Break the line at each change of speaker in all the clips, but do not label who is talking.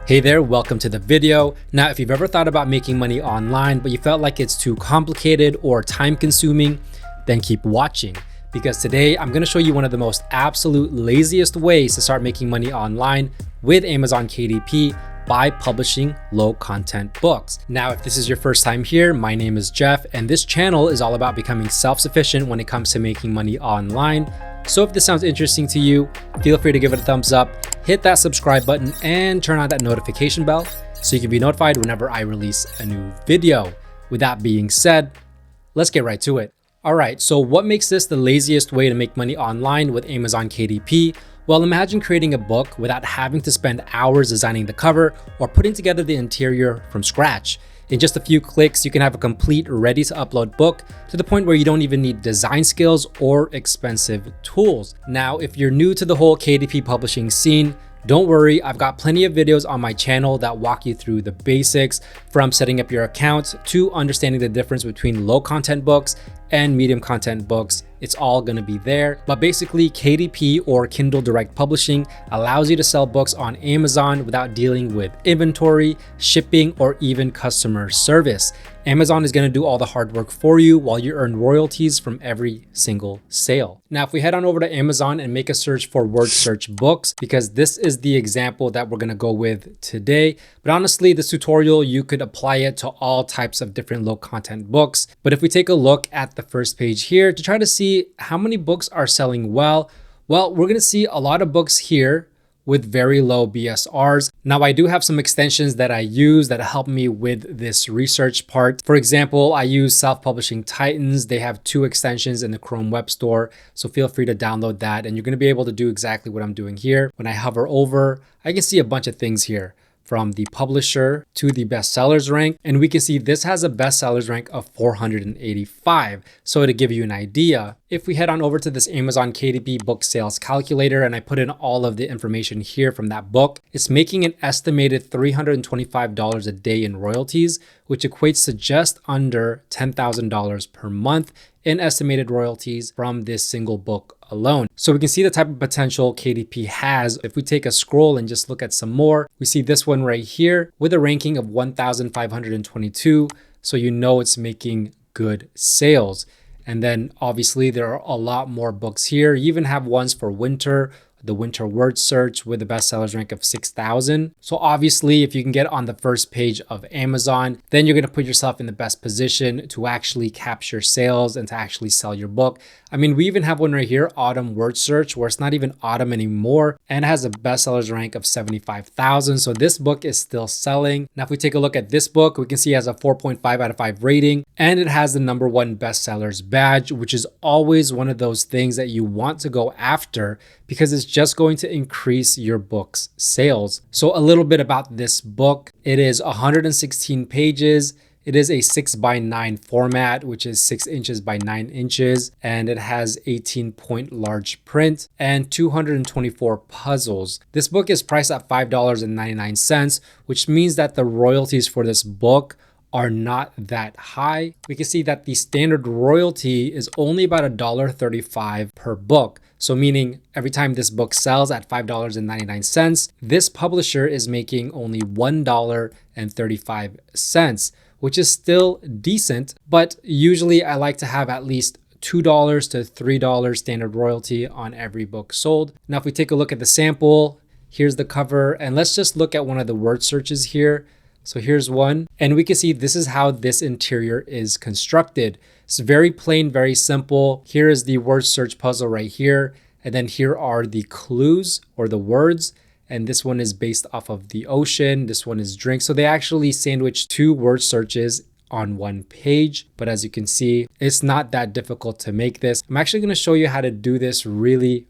Hey there, welcome to the video. Now, if you've ever thought about making money online, but you felt like it's too complicated or time consuming, then keep watching because today I'm gonna show you one of the most absolute laziest ways to start making money online with Amazon KDP by publishing low content books. Now, if this is your first time here, my name is Jeff, and this channel is all about becoming self-sufficient when it comes to making money online. So if this sounds interesting to you, feel free to give it a thumbs up, hit that subscribe button, and turn on that notification bell so you can be notified whenever I release a new video. With that being said, let's get right to it. All right, so what makes this the laziest way to make money online with Amazon KDP? Well, imagine creating a book without having to spend hours designing the cover or putting together the interior from scratch. In just a few clicks, you can have a complete ready to upload book to the point where you don't even need design skills or expensive tools. Now, if you're new to the whole KDP publishing scene, don't worry, I've got plenty of videos on my channel that walk you through the basics from setting up your account to understanding the difference between low content books and medium content books. It's all gonna be there. But basically, KDP or Kindle Direct Publishing allows you to sell books on Amazon without dealing with inventory, shipping, or even customer service. Amazon is gonna do all the hard work for you while you earn royalties from every single sale. Now, if we head on over to Amazon and make a search for word search books, because this is the example that we're gonna go with today. But honestly, this tutorial, you could apply it to all types of different low content books. But if we take a look at the first page here to try to see how many books are selling well, we're gonna see a lot of books here with very low BSRs. Now, I do have some extensions that I use that help me with this research part. For example, I use Self-Publishing Titans. They have 2 extensions in the Chrome Web Store, so feel free to download that. And you're gonna be able to do exactly what I'm doing here. When I hover over, I can see a bunch of things here, from the publisher to the bestsellers rank. And we can see this has a bestsellers rank of 485. So to give you an idea, if we head on over to this Amazon KDP book sales calculator and I put in all of the information here from that book, it's making an estimated $325 a day in royalties, which equates to just under $10,000 per month in estimated royalties from this single book alone. So we can see the type of potential KDP has. If we take a scroll and just look at some more, we see this one right here with a ranking of 1,522. So you know it's making good sales. And then obviously there are a lot more books here. You even have ones for winter, the winter word search with a bestsellers rank of 6,000. So obviously, if you can get on the first page of Amazon, then you're gonna put yourself in the best position to actually capture sales and to actually sell your book. I mean, we even have one right here, autumn word search, where it's not even autumn anymore and it has a bestsellers rank of 75,000. So this book is still selling. Now, if we take a look at this book, we can see it has a 4.5 out of 5 rating and it has the #1 bestsellers badge, which is always one of those things that you want to go after because it's just going to increase your book's sales. So a little bit about this book. It is 116 pages. It is a 6:9 format, which is 6 inches by 9 inches. And it has 18-point large print and 224 puzzles. This book is priced at $5.99, which means that the royalties for this book are not that high. We can see that the standard royalty is only about $1.35 per book. So meaning every time this book sells at $5.99, this publisher is making only $1.35, which is still decent, but usually I like to have at least $2 to $3 standard royalty on every book sold. Now, if we take a look at the sample, here's the cover, and let's just look at one of the word searches here. So here's one, and we can see this is how this interior is constructed. It's very plain, very simple. Here is the word search puzzle right here. And then here are the clues or the words. And this one is based off of the ocean. This one is drink. So they actually sandwich 2 word searches on one page. But as you can see, it's not that difficult to make this. I'm actually going to show you how to do this really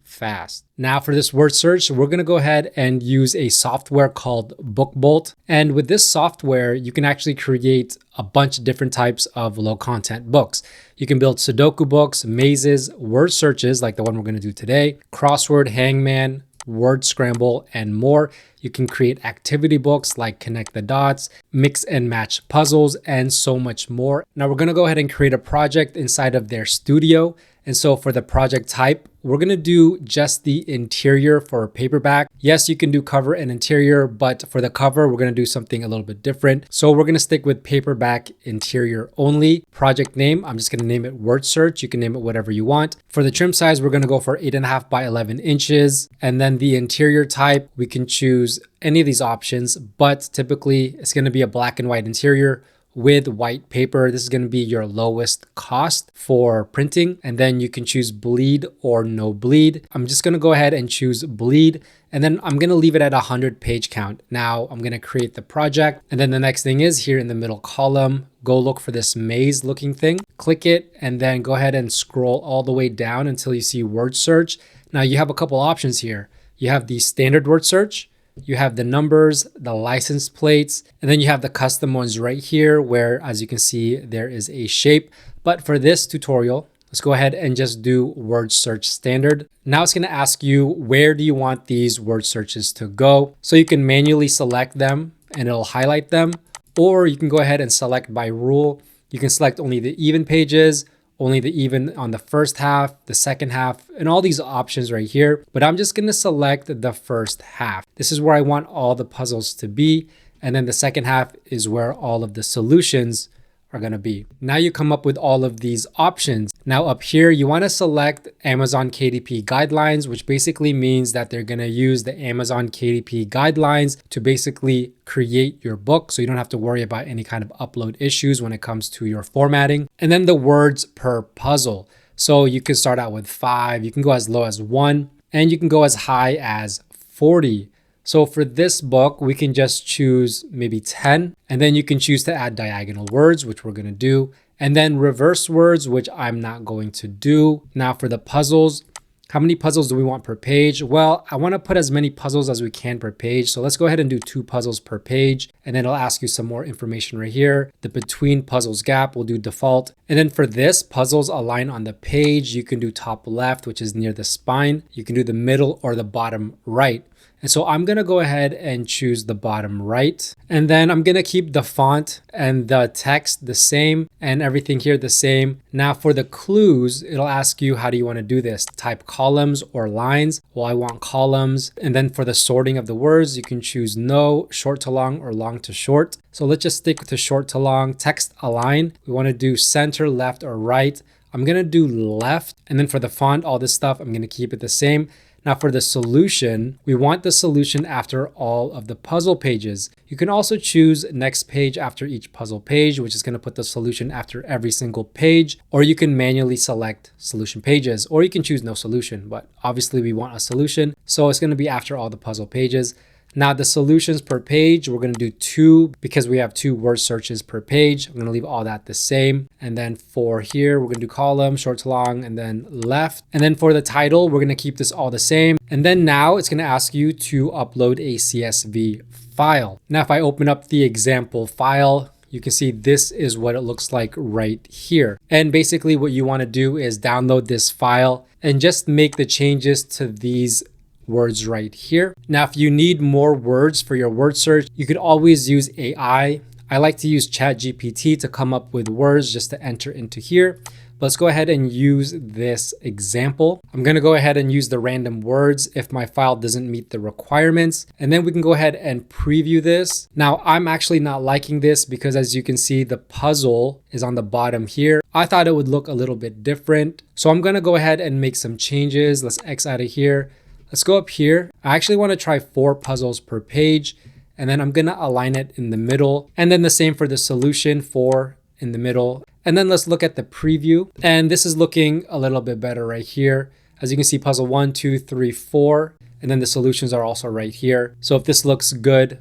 fast. Now for this word search, we're going to go ahead and use a software called BookBolt. And with this software, you can actually create a bunch of different types of low content books. You can build Sudoku books, mazes, word searches like the one we're going to do today, Crossword, Hangman, word scramble, and more. You can create activity books like Connect the Dots, mix and match puzzles, and so much more. Now we're going to go ahead and create a project inside of their studio. And so for the project type, we're gonna do just the interior for paperback. Yes, you can do cover and interior, but for the cover, we're gonna do something a little bit different. So we're gonna stick with paperback interior only. Project name, I'm just gonna name it word search. You can name it whatever you want. For the trim size, we're gonna go for 8.5 by 11 inches. And then the interior type, we can choose any of these options, but typically it's gonna be a black and white interior with white paper. This is going to be your lowest cost for printing. And then you can choose bleed or no bleed. I'm just going to go ahead and choose bleed. And then I'm going to leave it at 100 page count. Now I'm going to create the project. And then the next thing is here in the middle column, go look for this maze looking thing, click it, and then go ahead and scroll all the way down until you see word search. Now you have a couple options here. You have the standard word search, you have the numbers, the license plates, and then you have the custom ones right here where, as you can see, there is a shape. But for this tutorial, let's go ahead and just do word search standard. Now it's going to ask you, where do you want these word searches to go? So you can manually select them and it'll highlight them, or you can go ahead and select by rule. You can select only the even pages, only the even on the first half, the second half, and all these options right here. But I'm just going to select the first half. This is where I want all the puzzles to be. And then the second half is where all of the solutions are going to be. Now you come up with all of these options. Now up here, you want to select Amazon KDP guidelines, which basically means that they're going to use the Amazon KDP guidelines to basically create your book. So you don't have to worry about any kind of upload issues when it comes to your formatting. And then the words per puzzle. So you can start out with 5, you can go as low as 1, and you can go as high as 40. So for this book, we can just choose maybe 10, and then you can choose to add diagonal words, which we're going to do, and then reverse words, which I'm not going to do. Now for the puzzles, how many puzzles do we want per page? Well, I want to put as many puzzles as we can per page. So let's go ahead and do 2 puzzles per page, and then it'll ask you some more information right here. The between puzzles gap, we'll do default. And then for this, puzzles align on the page. You can do top left, which is near the spine. You can do the middle or the bottom right. And so I'm going to go ahead and choose the bottom right. And then I'm going to keep the font and the text the same and everything here the same. Now for the clues, it'll ask you, how do you want to do this? Type columns or lines. Well, I want columns. And then for the sorting of the words, you can choose no, short to long, or long to short. So let's just stick to short to long. Text align. We want to do center, left, or right. I'm going to do left. And then for the font, all this stuff, I'm going to keep it the same. Now for the solution, we want the solution after all of the puzzle pages. You can also choose next page after each puzzle page, which is going to put the solution after every single page, or you can manually select solution pages, or you can choose no solution, but obviously we want a solution. So it's going to be after all the puzzle pages. Now the solutions per page, we're going to do 2 because we have 2 word searches per page. I'm going to leave all that the same. And then for here, we're going to do column, short to long, and then left. And then for the title, we're going to keep this all the same. And then now it's going to ask you to upload a CSV file. Now, if I open up the example file, you can see this is what it looks like right here. And basically what you want to do is download this file and just make the changes to these words right here. Now, if you need more words for your word search, you could always use AI. I like to use ChatGPT to come up with words just to enter into here. But let's go ahead and use this example. I'm going to go ahead and use the random words if my file doesn't meet the requirements. And then we can go ahead and preview this. Now, I'm actually not liking this because as you can see, the puzzle is on the bottom here. I thought it would look a little bit different. So I'm going to go ahead and make some changes. Let's X out of here. Let's go up here. I actually want to try 4 puzzles per page, and then I'm going to align it in the middle. And then the same for the solution, 4 in the middle. And then let's look at the preview. And this is looking a little bit better right here. As you can see, puzzle 1, 2, 3, 4. And then the solutions are also right here. So if this looks good,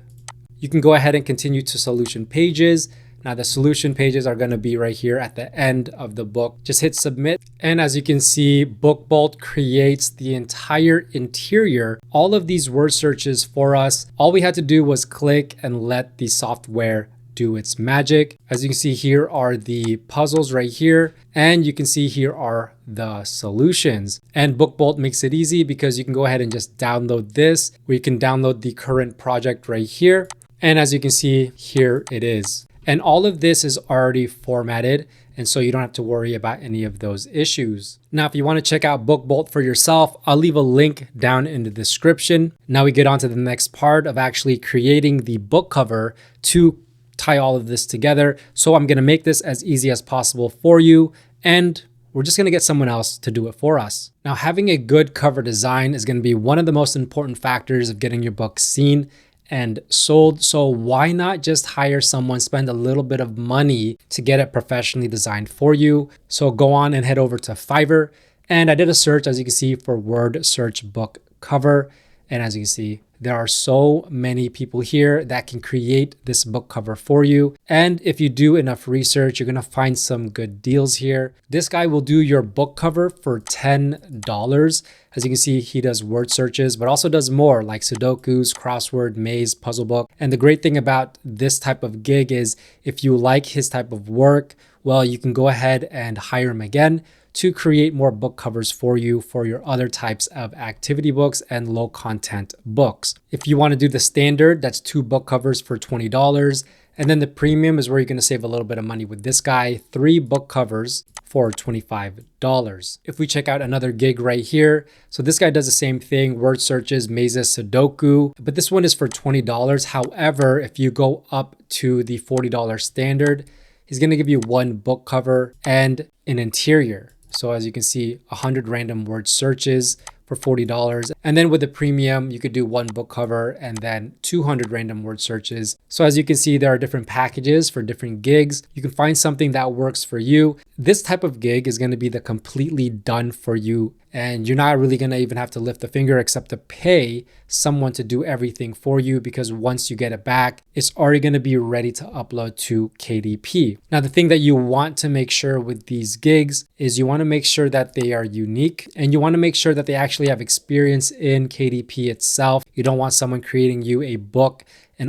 you can go ahead and continue to solution pages. Now the solution pages are going to be right here at the end of the book. Just hit submit. And as you can see, BookBolt creates the entire interior, all of these word searches for us. All we had to do was click and let the software do its magic. As you can see, here are the puzzles right here. And you can see here are the solutions. And BookBolt makes it easy because you can go ahead and just download this, where you can download the current project right here. And as you can see, here it is. And all of this is already formatted. And so you don't have to worry about any of those issues. Now, if you want to check out BookBolt for yourself, I'll leave a link down in the description. Now we get on to the next part of actually creating the book cover to tie all of this together. So I'm going to make this as easy as possible for you, and we're just going to get someone else to do it for us. Now, having a good cover design is going to be one of the most important factors of getting your book seen and sold. So why not just hire someone, spend a little bit of money to get it professionally designed for you? So go on and head over to Fiverr. And I did a search, as you can see, for word search book cover. And as you can see, there are so many people here that can create this book cover for you. And if you do enough research, you're going to find some good deals here. This guy will do your book cover for $10. As you can see, he does word searches, but also does more like Sudokus, crossword, maze, puzzle book. And the great thing about this type of gig is if you like his type of work, well, you can go ahead and hire him again to create more book covers for you for your other types of activity books and low content books. If you want to do the standard, that's 2 book covers for $20. And then the premium is where you're going to save a little bit of money with this guy, 3 book covers for $25. If we check out another gig right here, so this guy does the same thing, word searches, mazes, Sudoku, but this one is for $20. However, if you go up to the $40 standard, he's going to give you 1 book cover and an interior. So as you can see, 100 random word searches for $40. And then with the premium, you could do 1 book cover and then 200 random word searches. So as you can see, there are different packages for different gigs. You can find something that works for you. This type of gig is going to be the completely done for you. And you're not really going to even have to lift a finger except to pay someone to do everything for you, because once you get it back, it's already going to be ready to upload to KDP. Now, the thing that you want to make sure with these gigs is you want to make sure that they are unique, and you want to make sure that they actually have experience in KDP itself. You don't want someone creating you a book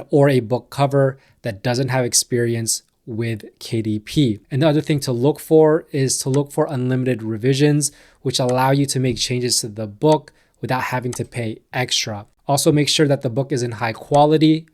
or a book cover that doesn't have experience with KDP. And the other thing to look for is to look for unlimited revisions, which allow you to make changes to the book without having to pay extra. Also, make sure that the book is in high quality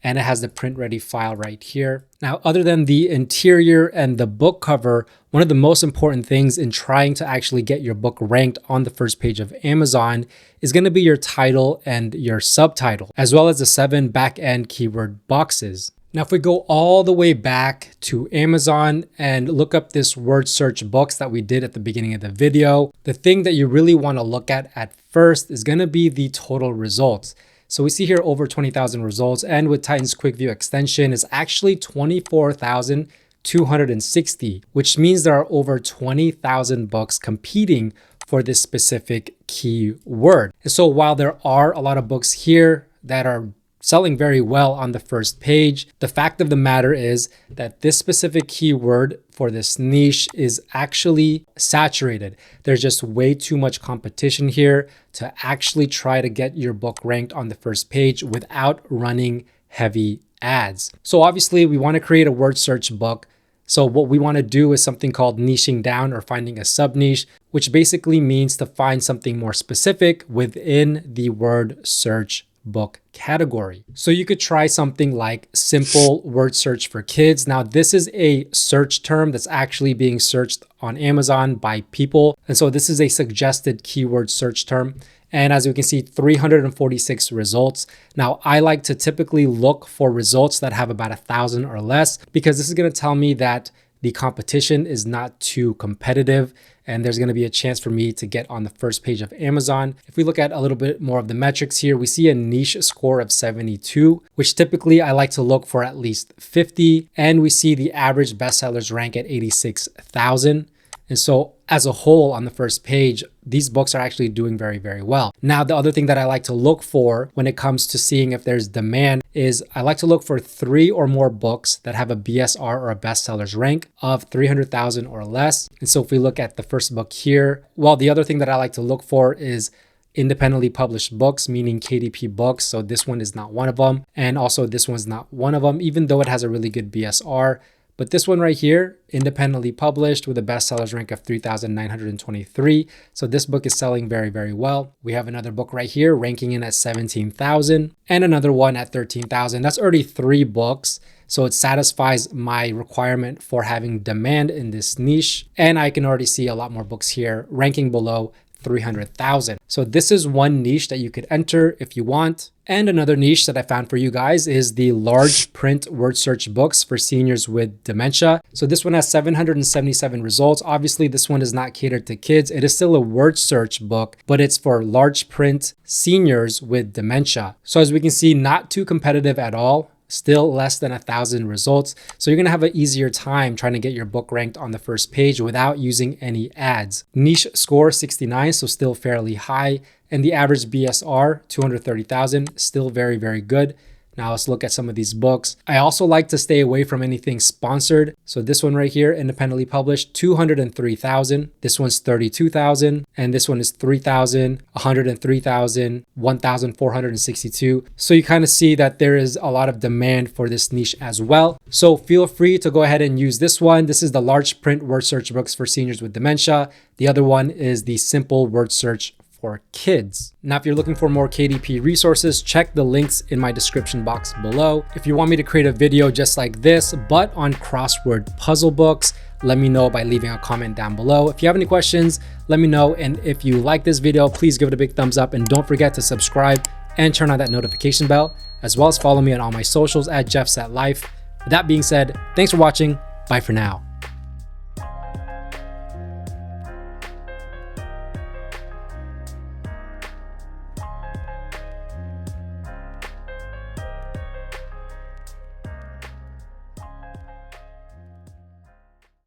and it has the print ready file right here. Now, other than the interior and the book cover, one of the most important things in trying to actually get your book ranked on the first page of Amazon is going to be your title and your subtitle, as well as the 7 back-end keyword boxes. Now, if we go all the way back to Amazon and look up this word search books that we did at the beginning of the video, the thing that you really want to look at first is going to be the total results. So we see here over 20,000 results, and with Titan's Quick View extension is actually 24,260, which means there are over 20,000 books competing for this specific keyword. And so while there are a lot of books here that are selling very well on the first page, the fact of the matter is that this specific keyword for this niche is actually saturated. There's just way too much competition here to actually try to get your book ranked on the first page without running heavy ads. So obviously we want to create a word search book. So what we want to do is something called niching down, or finding a sub niche, which basically means to find something more specific within the word search book category. So you could try something like simple word search for kids. Now, this is a search term that's actually being searched on Amazon by people. And so this is a suggested keyword search term. And as you can see, 346 results. Now, I like to typically look for results that have about 1,000 or less, because this is going to tell me that the competition is not too competitive, and there's going to be a chance for me to get on the first page of Amazon. If we look at a little bit more of the metrics here, we see a niche score of 72, which typically I like to look for at least 50. And we see the average bestsellers rank at 86,000. And so as a whole on the first page, these books are actually doing very, very well. Now, the other thing that I like to look for when it comes to seeing if there's demand is I like to look for 3 or more books that have a BSR, or a bestsellers rank, of 300,000 or less. And so if we look at the first book here, well, the other thing that I like to look for is independently published books, meaning KDP books. So this one is not one of them. And also this one's not one of them, even though it has a really good BSR. But this one right here, independently published with a bestsellers rank of 3,923. So this book is selling very, very well. We have another book right here ranking in at 17,000 and another one at 13,000. That's already 3 books. So it satisfies my requirement for having demand in this niche. And I can already see a lot more books here ranking below 300,000. So this is one niche that you could enter if you want. And another niche that I found for you guys is the large print word search books for seniors with dementia. So this one has 777 results. Obviously, this one is not catered to kids. It is still a word search book, but it's for large print seniors with dementia. So as we can see, not too competitive at all. Still less than 1,000 results. So you're gonna have an easier time trying to get your book ranked on the first page without using any ads. Niche score 69, so still fairly high. And the average BSR, 230,000, still very, very good. Now let's look at some of these books. I also like to stay away from anything sponsored. So this one right here, independently published, 203,000. This one's 32,000. And this one is 3,000, 103,000, 1,462. So you kind of see that there is a lot of demand for this niche as well. So feel free to go ahead and use this one. This is the large print word search books for seniors with dementia. The other one is the simple word search for kids. Now, if you're looking for more KDP resources, check the links in my description box below. If you want me to create a video just like this, but on crossword puzzle books, let me know by leaving a comment down below. If you have any questions, let me know. And if you like this video, please give it a big thumbs up and don't forget to subscribe and turn on that notification bell, as well as follow me on all my socials at JeffsAtLife. With that being said, thanks for watching. Bye for now.